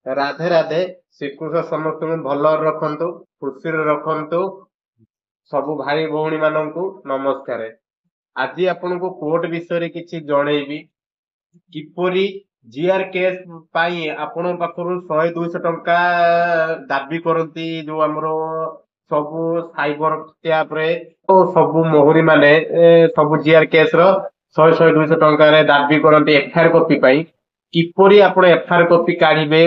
ରାଧେ ରାଧେ। ଶ୍ରୀକୃଷ୍ଣ ସମସ୍ତଙ୍କୁ ଭଲରେ ରଖନ୍ତୁ, ଖୁସିରେ ରଖନ୍ତୁ। ସବୁ ଭାଇ ଭଉଣୀ ମାନଙ୍କୁ ନମସ୍କାର। ଆଜି ଆପଣଙ୍କୁ କୋର୍ଟ ବିଷୟରେ କିଛି ଜଣେଇବି। କିପରି ଜିଆର କେସ୍ ପାଇଁ ଆପଣଙ୍କ ପାଖରୁ 100-200 ଟଙ୍କା ଦାବି କରନ୍ତି ଯୋଉ ଆମର ସବୁ ସାଇବର କ୍ୟାବରେ ଓ ସବୁ ମୋହରୀ ମାନେ ସବୁ ଜିଆର କେସ୍ ର 100-200 ଟଙ୍କାରେ ଦାବି କରନ୍ତି ଏଫଆଇଆର କପି ପାଇଁ। କିପରି ଆପଣ ଏଫଆଇଆର କପି କାଢିବେ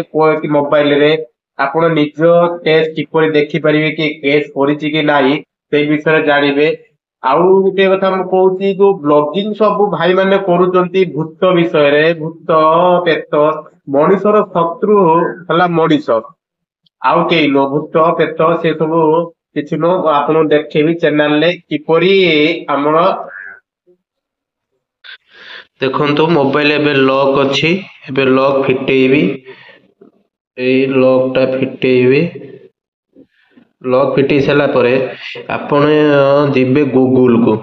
ମୋବାଇଲରେ, ଆପଣ ନିଜ କେସ୍ କିପରି ଦେଖିପାରିବେ କି କେସ୍ କରିଛି କି ନାହିଁ ସେଇ ବିଷୟରେ ଜାଣିବେ। ଆଉ ଗୋଟେ କଥା ମୁଁ କହୁଛି, ଯୋଉ ବ୍ଲଗିଂ ସବୁ ଭାଇ ମାନେ କରୁଛନ୍ତି ଭୂତ ବିଷୟରେ, ଭୂତ ପ୍ରେତ, ମଣିଷର ଶତ୍ରୁ ହେଲା ମଣିଷ, ଆଉ କେହି ନୁହଁ। ଭୂତ ପ୍ରେତ ସେ ସବୁ କିଛି ନୁହଁ। ଆପଣଙ୍କୁ ଦେଖେଇବି ଚ୍ୟାନେଲରେ କିପରି ଆମର ଦେଖନ୍ତୁ ମୋବାଇଲ ଏବେ ଲକ୍ ଅଛି। ଏବେ ଲକ୍ ଫିଟେଇବି, ଏଇ ଲକ୍ ଟା ଫିଟେଇବି। ଲକ୍ ଫିଟେଇ ସାରିଲା ପରେ ଆପଣ ଯିବେ ଗୁଗୁଲ କୁ,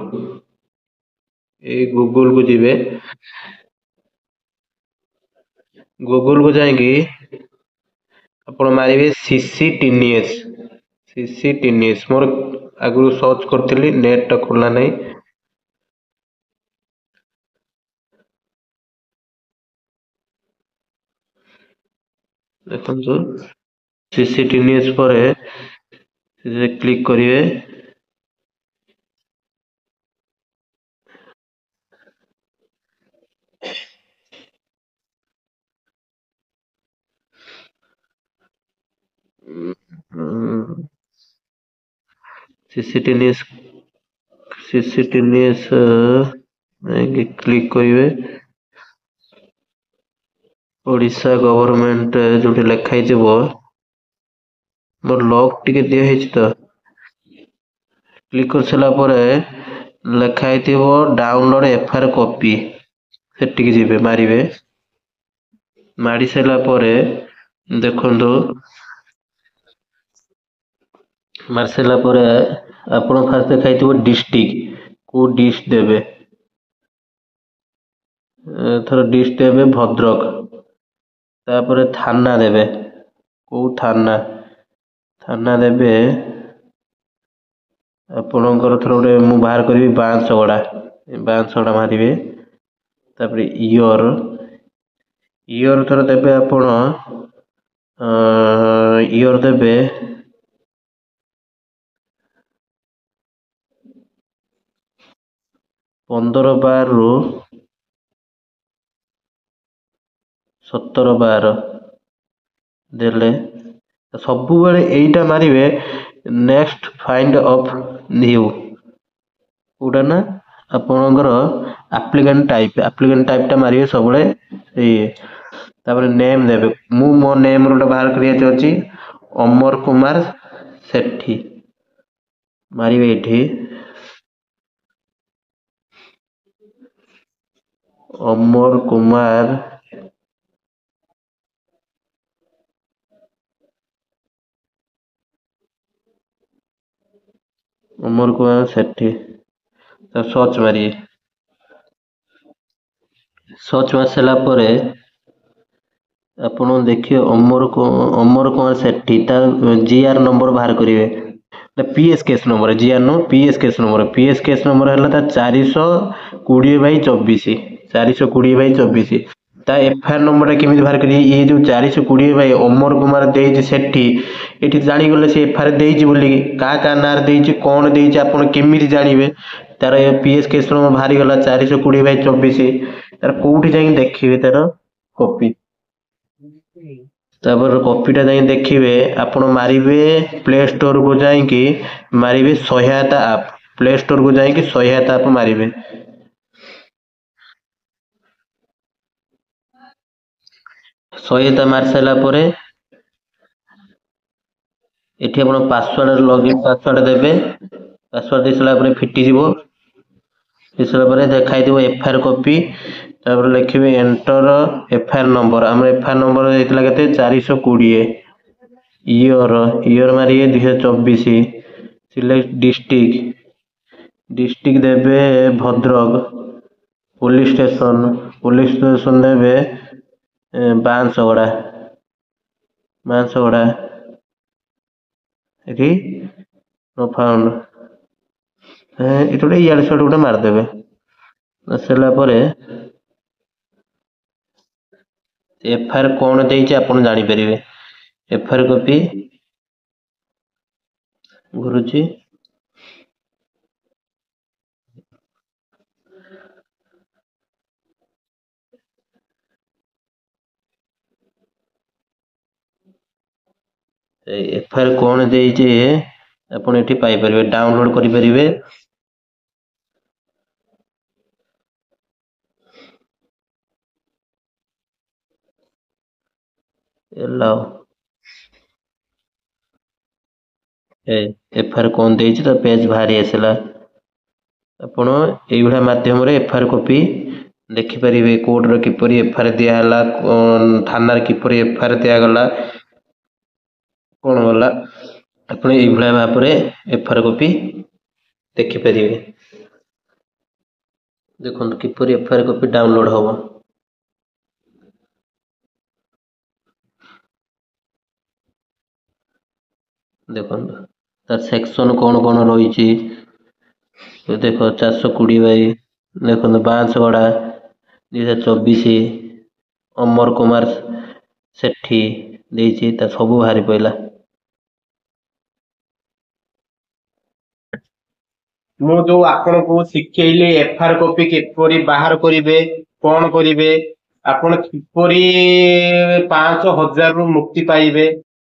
ଏଇ ଗୁଗୁଲ କୁ ଯିବେ। ଗୁଗୁଲ କୁ ଯାଇକି ଆପଣ ମାରିବେ ସିସିଟିନିଏସ୍। ସିସିଟିନିଏସ୍ ମୋର ଆଗରୁ ସର୍ଚ୍ଚ କରିଥିଲି, ନେଟ୍ ଟା ଖୋଲା ନାହିଁ। ଦେଖନ୍ତୁ ସିସିଟିନିଏସ୍ ପରେ କ୍ଲିକ୍ କରିବେ। ସିସିଟିନିଏସ୍ ସିସିଟିନିଏସ୍ କ୍ଲିକ୍ କରିବେ। ଓଡ଼ିଶା ଗଭର୍ଣମେଣ୍ଟ ଯୋଉଠି ଲେଖା ହେଇଥିବ, ମୋର ଲକ୍ ଟିକେ ଦିଆ ହେଇଛି ତ, କ୍ଲିକ୍ କରିସାରିଲା ପରେ ଲେଖା ହେଇଥିବ ଡାଉନଲୋଡ୍ ଏଫଆଇଆର କପି, ସେଠିକି ଯିବେ, ମାରିବେ। ମାରି ସାରିଲା ପରେ ଦେଖନ୍ତୁ, ମାରି ସାରିଲା ପରେ ଆପଣ ଫାଷ୍ଟ ଦେଖାଇଥିବ ଡିଷ୍ଟ୍ରିକ୍ଟ, କୋଉ ଡିଷ୍ଟ୍ରିକ୍ଟ ଦେବେ। ଏଥର ଡିଷ୍ଟ୍ରିକ୍ଟ ଦେବେ ଭଦ୍ରକ। ତାପରେ ଥାନା ଦେବେ, କୋଉ ଥାନା, ଥାନା ଦେବେ ଆପଣଙ୍କର ଥର ଗୋଟେ ମୁଁ ବାହାର କରିବି ବାଂଶଗଡ଼ା, ବାଂଶଗଡ଼ା ମାରିବେ। ତାପରେ ଇୟର, ଇୟର ଥର ଦେବେ ଆପଣ ଇୟର ଦେବେ 15/12 ଦେଲେ। ସବୁବେଳେ ଏଇଟା ମାରିବେ, ନେକ୍ସଟ ଫାଇଣ୍ଡ ଅଫ୍ ନ୍ୟୁ, କୋଉଟା ନା ଆପଣଙ୍କର ଆପ୍ଲିକାଣ୍ଟ ଟାଇପଟା ମାରିବେ ସବୁବେଳେ। ଇଏ ତାପରେ ନେମ୍ ଦେବେ। ମୁଁ ମୋ ନେମ୍ ର ଗୋଟେ ବାହାର କରିବାକୁ ଅଛି, ଅମର କୁମାର ସେଠୀ, ମାରିବେ ଏଇଠି। ଅମର କୁମାର ସେଠୀ, ସର୍ଚ୍ଚ ମାରିବେ। ସର୍ଚ୍ଚ ମାରି ସାରିଲା ପରେ ଆପଣ ଦେଖିବେ ଅମର କୁମାର ସେଠୀ, ତାର ଜିଆର ନମ୍ବର ବାହାର କରିବେ। ପିଏସ୍ କେସ୍ ନମ୍ବର, ଜିଆର ନୁହଁ, PS case number. PS case number ହେଲା ତା 420/24, 420/24। ତା ଏଫଆଇଆର ନମ୍ବରଟା କେମିତି ବାହାର କରିବେ? ଇଏ ଯୋଉ 420 ଭାଇ ଅମର କୁମାର ଦେଇଛି ସେଠି, ଏଠି ଜାଣିଗଲେ ସେ ଏଫଆଇଆର ଦେଇଛି ବୋଲି, କାହା କାହା ନାଁରେ ଦେଇଛି, କଣ ଦେଇଛି, ଆପଣ କେମିତି ଜାଣିବେ? ତାର ପିଏସ୍ କେସ୍ ନମ୍ବର ବାହାରିଗଲା 420/24। ତାର କୋଉଠି ଯାଇକି ଦେଖିବେ ତାର କପି? ତାପରେ କପିଟା ଯାଇକି ଦେଖିବେ, ଆପଣ ମାରିବେ ପ୍ଲେ ଷ୍ଟୋରକୁ ଯାଇକି, ମାରିବେ ସହାୟତା ଆପ୍। ପ୍ଲେ ଷ୍ଟୋରକୁ ଯାଇକି ସହାୟତା ଆପ୍ ମାରିବେ। ସହାୟତା ମାରି ସାରିଲା ପରେ ଏଠି ଆପଣ ପାସୱାର୍ଡ, ଲଗଇନ୍ ପାସୱାର୍ଡ ଦେବେ। ପାସୱାର୍ଡ ଦେଇ ସାରିଲା ପରେ ଫିଟିଯିବ। ଫିଟିସାରିଲା ପରେ ଦେଖାଇଥିବ ଏଫଆଇଆର କପି। ତାପରେ ଲେଖିବେ ଏଣ୍ଟର ଏଫଆଇଆର ନମ୍ବର। ଆମର ଏଫଆଇଆର ନମ୍ବର ହେଇଥିଲା କେତେ? 420। ଇୟର ମାରିବେ 2024। ସିଲେକ୍ଟ ଡିଷ୍ଟ୍ରିକ୍ଟ ଦେବେ ଭଦ୍ରକ। ପୋଲିସ ଷ୍ଟେସନ ଦେବେ ବାଂଶଗଡ଼ା। ମାଂସଗଡା ଏଠି ନ ଫାଉଣ୍ଡ ଏଠି ଗୋଟେ ଇଆଡେ ସିଆଡେ ଗୋଟେ ମାରିଦେବେ। ଆସିଲା ପରେ ଏଫଆଇଆର କଣ ଦେଇଛି ଆପଣ ଜାଣିପାରିବେ। ଏଫଆଇଆର କପି ଘୁରୁଛି। ଏଫଆଇଆର କଣ ଦେଇଛି ଆପଣ ଏଠି ପାଇପାରିବେ, ଡାଉନଲୋଡ କରିପାରିବେ। ଏଫଆଇଆର କଣ ଦେଇଛି ତା ପେଜ ବାହାରି ଆସିଲା। ଆପଣ ଏଇଭଳିଆ ମାଧ୍ୟମରେ ଏଫଆଇଆର କପି ଦେଖିପାରିବେ। କୋର୍ଟରେ କିପରି ଏଫଆଇଆର ଦିଆହେଲା, ଥାନାରେ କିପରି ଏଫଆଇଆର ଦିଆଗଲା, କଣ ଗଲା, ଆପଣ ଏଇଭଳିଆ ଭାବରେ ଏଫଆଇଆର କପି ଦେଖିପାରିବେ। ଦେଖନ୍ତୁ କିପରି ଏଫଆଇଆର କପି ଡାଉନଲୋଡ ହବ। ଦେଖନ୍ତୁ ତାର ସେକ୍ସନ କଣ କଣ ରହିଛି। ଦେଖ 420 ଦେଖନ୍ତୁ ବାଂଶଗଡା 2024 ଅମର କୁମାର ସେଠୀ ଦେଇଛି, ତା ସବୁ ବାହାରି ପଇଲା। ମୁଁ ଯୋଉ ଆପଣଙ୍କୁ ଶିଖେଇଲି ଏଫଆଇଆର କପି କିପରି ବାହାର କରିବେ, କଣ କରିବେ, ଆପଣ କିପରି 500,000 ରୁ ମୁକ୍ତି ପାଇବେ,